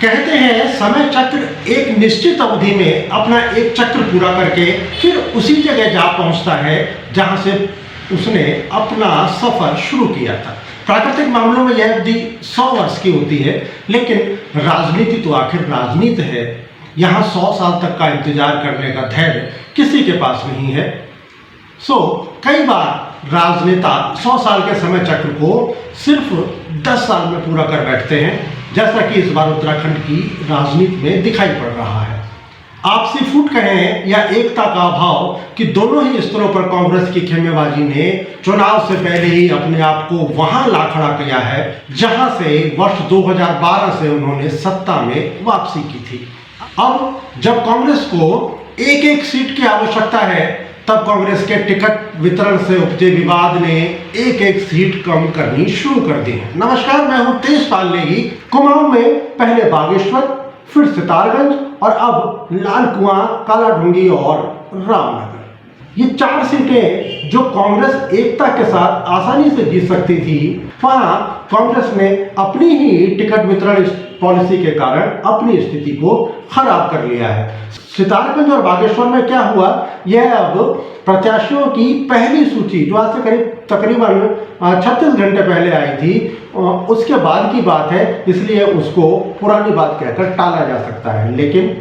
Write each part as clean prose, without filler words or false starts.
कहते हैं समय चक्र एक निश्चित अवधि में अपना एक चक्र पूरा करके फिर उसी जगह जा पहुंचता है जहां से उसने अपना सफर शुरू किया था। प्राकृतिक मामलों में यह अवधि 100 वर्ष की होती है, लेकिन राजनीति तो आखिर राजनीति है। यहाँ 100 साल तक का इंतजार करने का धैर्य किसी के पास नहीं है। कई बार राजनेता 100 साल के समय चक्र को सिर्फ 10 साल में पूरा कर बैठते हैं, जैसा कि इस बार उत्तराखंड की राजनीति में दिखाई पड़ रहा है। आपसी फूट कहें या एकता का अभाव कि दोनों ही स्तरों पर कांग्रेस की खेमेबाजी ने चुनाव से पहले ही अपने आप को वहां ला खड़ा किया है जहां से वर्ष 2012 से उन्होंने सत्ता में वापसी की थी। अब जब कांग्रेस को एक एक सीट की आवश्यकता है, तब कांग्रेस के टिकट वितरण से उपजे विवाद ने एक एक सीट कम करनी शुरू कर दी है। नमस्कार, मैं हूं तेजपाल नेगी। कुमाऊं में पहले बागेश्वर, फिर सितारगंज और अब लाल कुआं, कालाढूंगी और रामनगर, ये 4 सीटें जो कांग्रेस एकता के साथ आसानी से जीत सकती थी, वहां कांग्रेस ने अपनी ही टिकट वितरण पॉलिसी के कारण अपनी स्थिति को खराब कर लिया है। सितारगंज और बागेश्वर में क्या हुआ, यह अब प्रत्याशियों की पहली सूची जो आज से तकरीबन 36 घंटे पहले आई थी, उसके बाद की बात है, इसलिए उसको पुरानी बात कहकर टाला जा सकता है। लेकिन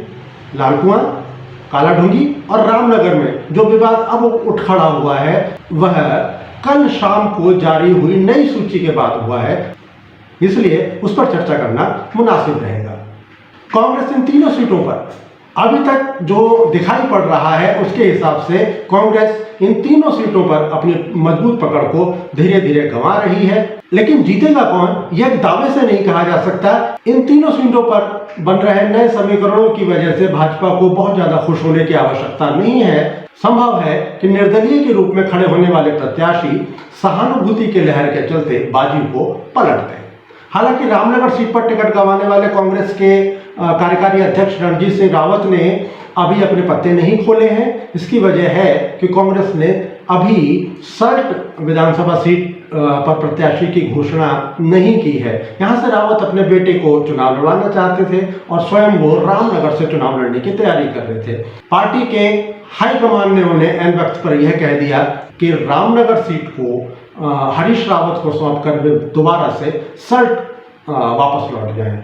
लाल कुआं, कालाढूंगी और रामनगर में जो विवाद अब उठ खड़ा हुआ है, वह कल शाम को जारी हुई नई सूची के बाद हुआ है, इसलिए उस पर चर्चा करना मुनासिब रहेगा। कांग्रेस इन तीनों सीटों पर अभी तक जो दिखाई पड़ रहा है, उसके हिसाब से कांग्रेस इन तीनों सीटों पर अपनी मजबूत पकड़ को धीरे धीरे गंवा रही है। लेकिन जीतेगा कौन, यह दावे से नहीं कहा जा सकता। इन तीनों सीटों पर बन रहे नए समीकरणों की वजह से भाजपा को बहुत ज्यादा खुश होने की आवश्यकता नहीं है। संभव है कि निर्दलीय के रूप में खड़े होने वाले प्रत्याशी सहानुभूति के लहर के चलते बाजी को पलट दें। हालांकि रामनगर सीट पर टिकट गंवाने वाले कांग्रेस के कार्यकारी अध्यक्ष रणजीत सिंह रावत ने अभी अपने पत्ते नहीं खोले हैं। इसकी वजह है कि कांग्रेस ने अभी सल्ट विधानसभा सीट पर प्रत्याशी की घोषणा नहीं की है। यहां से रावत अपने बेटे को चुनाव लड़वाना चाहते थे और स्वयं वो रामनगर से चुनाव लड़ने की तैयारी कर रहे थे। पार्टी के हाईकमान ने उन्हें ऐन वक्त पर यह कह दिया कि रामनगर सीट को हरीश रावत को सौंपकर वे दोबारा से सल्ट वापस लौट जाएं।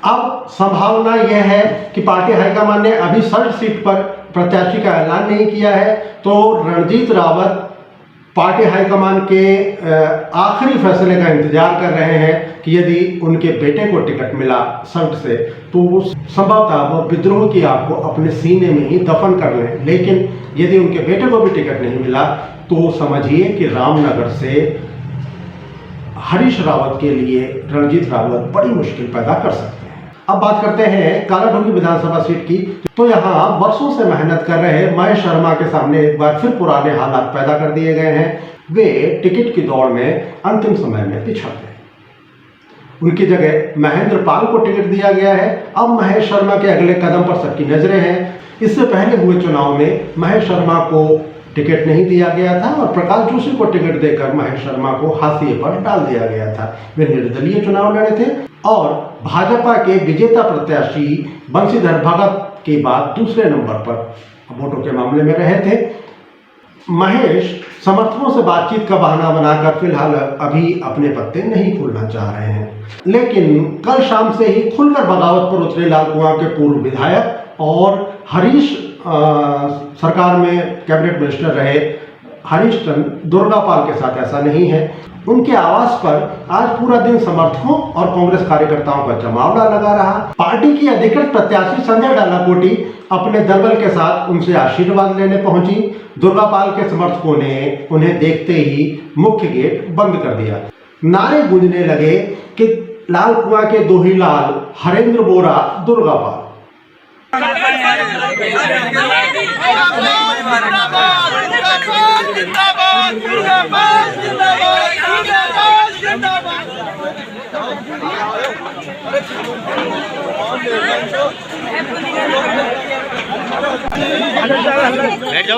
अब संभावना यह है कि पार्टी हाईकमान ने अभी सल्ट सीट पर प्रत्याशी का ऐलान नहीं किया है, तो रणजीत रावत पार्टी हाईकमान के आखिरी फैसले का इंतजार कर रहे हैं कि यदि उनके बेटे को टिकट मिला सल्ट से, तो वो संभवतः वो विद्रोह की आग को अपने सीने में ही दफन कर लें। लेकिन यदि उनके बेटे को भी टिकट नहीं मिला, तो समझिए कि रामनगर से हरीश रावत के लिए रणजीत रावत बड़ी मुश्किल पैदा कर सकते हैं। अब बात करते हैं कालाढूंगी विधानसभा सीट की। तो यहाँ वर्षों से मेहनत कर रहे महेश शर्मा के सामने एक बार फिर पुराने हालात पैदा कर दिए गए हैं। वे टिकट की दौड़ में अंतिम समय में पिछड़ गए। उनकी जगह महेंद्र पाल को टिकट दिया गया है। अब महेश शर्मा के अगले कदम पर सबकी नजरें हैं। इससे पहले हुए चुनाव में महेश शर्मा को टिकट नहीं दिया गया था और प्रकाश जोशी को टिकट देकर महेश शर्मा को हाशिए पर डाल दिया गया था। वे निर्दलीय चुनाव लड़े थे और भाजपा के विजेता प्रत्याशी बंशीधर भगत के बाद दूसरे नंबर पर वोटों के मामले में रहे थे। महेश समर्थकों से बातचीत का बहाना बनाकर फिलहाल अभी अपने पत्ते नहीं खोलना चाह रहे हैं। लेकिन कल शाम से ही खुलकर बगावत पर उतरे लाल कुआं के पूर्व विधायक और हरीश सरकार में कैबिनेट मिनिस्टर रहे हरीश चंद्र दुर्गापाल के साथ ऐसा नहीं है। उनके आवास पर आज पूरा दिन समर्थकों और कांग्रेस कार्यकर्ताओं का जमावड़ा लगा रहा। पार्टी की अधिकृत प्रत्याशी संजय डालाकोटी अपने दलबल के साथ उनसे आशीर्वाद लेने पहुंची। दुर्गापाल के समर्थकों ने उन्हें देखते ही मुख्य गेट बंद कर दिया। नारे गूंजने लगे कि लाल कुआं के दो ही लाल, हरेंद्र बोरा, दुर्गापाल।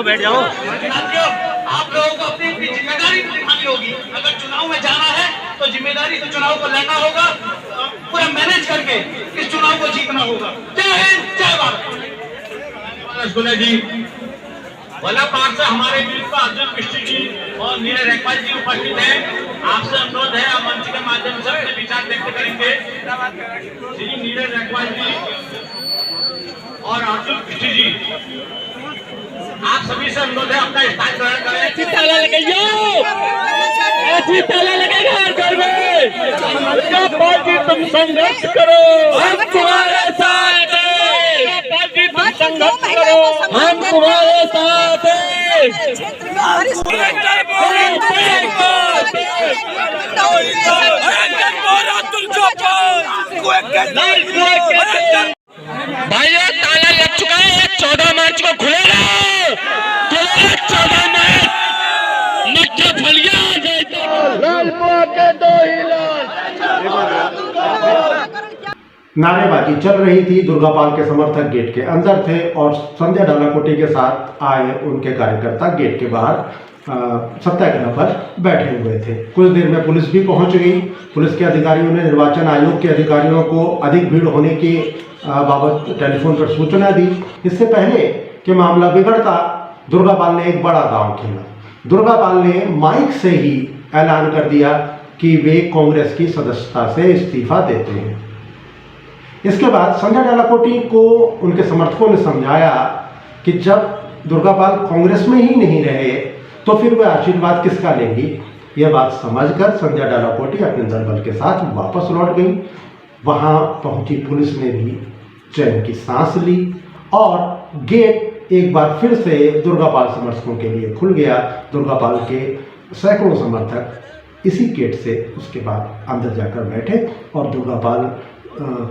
बैठ जाओ। आप लोगों को अपनी अपनी जिम्मेदारी निभानी होगी। अगर चुनाव में जाना है तो जिम्मेदारी से चुनाव को लेना होगा। पूरा मैनेज करके इस चुनाव को जीतना होगा। जय हिंद, जय भारत। रसगुल्ला जी, वल्लभ पार्क से हमारे बीच में अर्जुन कृष्ण जी और नीरज रैकवाल जी उपस्थित हैं। आपसे अनुरोध है, आप मंच के माध्यम से अपने विचार व्यक्त करेंगे। श्री नीरज रैकवाल जी और अर्जुन कृष्ण जी, आप सभी से अनुरोध है अपना स्थान ग्रहण करें। ताला लगेगा हर घर में। पार्टी तुम संघर्ष करो, हम तुम्हारे साथ हैं। पार्टी तुम संघर्ष करो, हम तुम्हारे साथ हैं। भाइयों, ताला लग चुका है। 14 मार्च को खुलेगा। 14 मार्च मक्खा फलिया लालपुआ के 2 ही लाल। नारेबाजी चल रही थी। दुर्गापाल के समर्थक गेट के अंदर थे और संजय डालाकोटी के साथ आए उनके कार्यकर्ता गेट के बाहर सत्याग्रह पर बैठे हुए थे। कुछ देर में पुलिस भी पहुंच गई। पुलिस के अधिकारियों ने निर्वाचन आयोग के अधिकारियों को अधिक भीड़ होने की बाबत टेलीफोन पर सूचना दी। इससे पहले कि मामला बिगड़ता, दुर्गापाल ने एक बड़ा दांव खेला। दुर्गापाल ने माइक से ही ऐलान कर दिया कि वे कांग्रेस की सदस्यता से इस्तीफा देते हैं। इसके बाद संजय डालाकोटी को उनके समर्थकों ने समझाया कि जब दुर्गापाल कांग्रेस में ही नहीं रहे तो फिर वे आशीर्वाद किसका लेंगी। यह बात समझकर संजय डालाकोटी अपने दलबल के साथ वापस लौट गई। वहां पहुंची पुलिस ने भी चैन की सांस ली और गेट एक बार फिर से दुर्गापाल समर्थकों के लिए खुल गया। दुर्गापाल के सैकड़ों समर्थक इसी गेट से उसके बाद अंदर जाकर बैठे और दुर्गापाल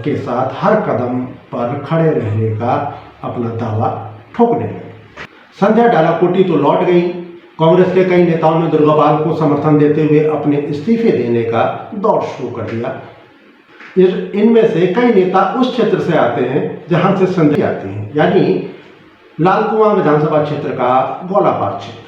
के साथ हर कदम पर खड़े रहने का अपना दावा ठोकने लगे। संजय डालाकोटी तो लौट गई। कांग्रेस के कई नेताओं ने दुर्गापाल को समर्थन देते हुए अपने इस्तीफे देने का दौर शुरू कर दिया। इनमें से कई नेता उस क्षेत्र से आते हैं जहां से संजय आते हैं, यानी लालकुआं विधानसभा क्षेत्र का गोलापार क्षेत्र।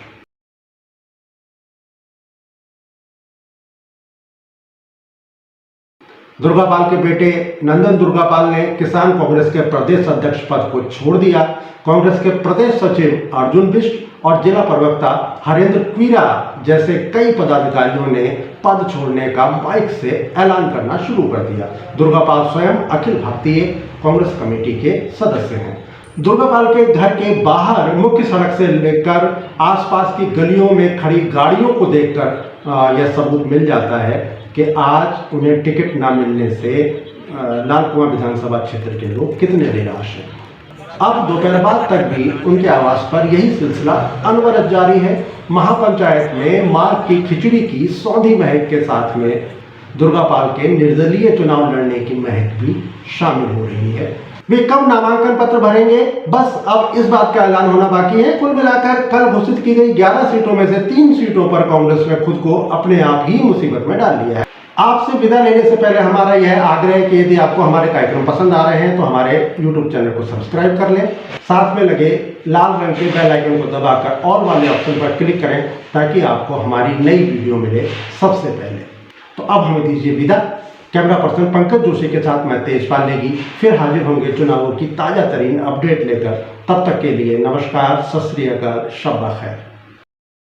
दुर्गापाल के बेटे नंदन दुर्गापाल ने किसान कांग्रेस के प्रदेश अध्यक्ष पद को छोड़ दिया। कांग्रेस के प्रदेश सचिव अर्जुन बिष्ट और जिला प्रवक्ता हरेंद्र क्वीरा जैसे कई पदाधिकारियों ने पद छोड़ने का माइक से ऐलान करना शुरू कर दिया। दुर्गापाल स्वयं अखिल भारतीय कांग्रेस कमेटी के सदस्य हैं। दुर्गापाल के घर के बाहर मुख्य सड़क से लेकर आसपास की गलियों में खड़ी गाड़ियों को देखकर यह सबूत मिल जाता है कि आज उन्हें टिकट ना मिलने से लालकुआं विधानसभा क्षेत्र के लोग कितने निराश हैं। अब दोपहर बाद तक भी उनके आवास पर यही सिलसिला अनवरत जारी है। महापंचायत में मां की खिचड़ी की सौंधी महक के साथ में दुर्गापाल के निर्दलीय चुनाव लड़ने की महक भी शामिल हो रही है। वे कब नामांकन पत्र भरेंगे, बस अब इस बात का ऐलान होना बाकी है। कुल मिलाकर कल घोषित की गई 11 सीटों में से 3 सीटों पर कांग्रेस ने खुद को अपने आप ही मुसीबत में डाल लिया है। आपसे विदा लेने से पहले हमारा यह आग्रह है कि यदि आपको हमारे कार्यक्रम पसंद आ रहे हैं तो हमारे YouTube चैनल को सब्सक्राइब कर लें। साथ में लगे लाल रंग के बेल आइकन को दबाकर ऑल वाले ऑप्शन पर क्लिक करें ताकि आपको हमारी नई वीडियो मिले सबसे पहले। तो अब हमें दीजिए विदा। कैमरा पर्सन पंकज जोशी के साथ मैं तेजपाल नेगी फिर हाजिर होंगे चुनावों की ताजा तरीन अपडेट लेकर। तब तक के लिए नमस्कार, सत श्री अकाल, शब्बा खैर।